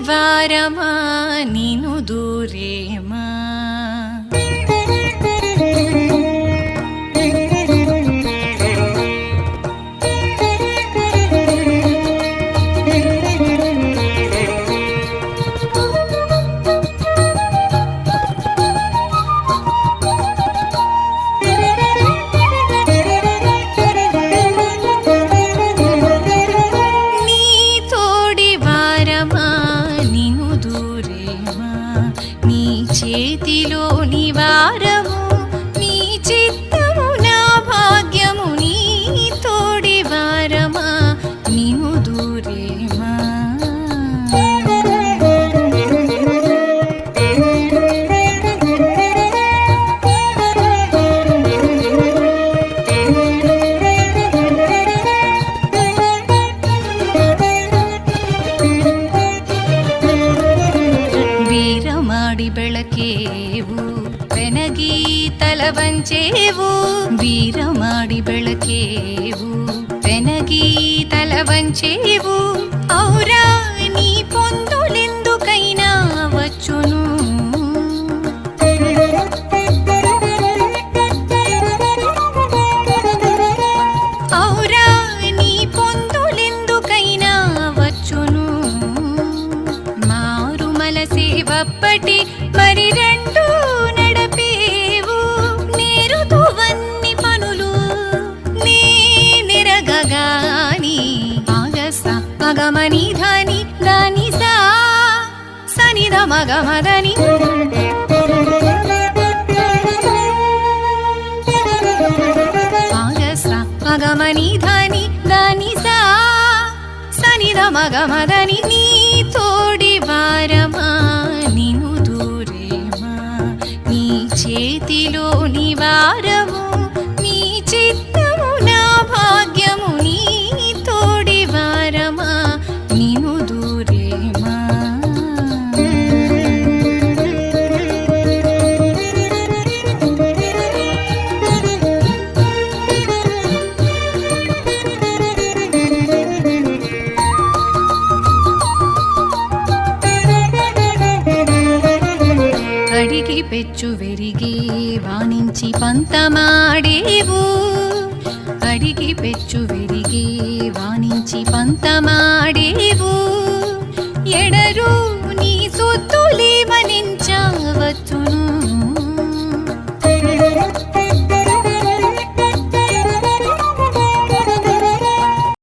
వారమా నిను దూరేమా చేతిలోని వారము నీ చిత్తము నా భాగ్యము నీ తోడి వారమా నిను దూరేమా వీరమాడి ಬೆಳಕೇವು ಬೆನಗಿ ತಲವಂಚೇವು వీరమాడి ಬೆಳಕೇವು ಬೆನಗಿ తలవంచేవు ఔరా నీ పొందులెందుకైనా వచ్చును ఔరా నీ పొందులెందుకైనా వచ్చును మారుమల సేవప్పటి మరి రెండు నడపేవు నేరుతువన్ని పనులు నీ నిరగగాని ఆగస మగమని ధని దాని సా సనిద మగమదని ఆగస మగమని ధని దాని సా సనిద మగమదని నీ తోడి వారమా నిను దూరేమా నీ చేతిలోని వారము నీ చిత్తము నా భాగ్యము నీ తోడి వారమా నిను దూరేమా అడిగి పెచ్చు వెరిగి వాణించి పంతమాడేవు అడిగి పెచ్చు వెరిగి వాణించి పంతమాడేవు ఎడరు నీ సొత్తులే మనించవచ్చును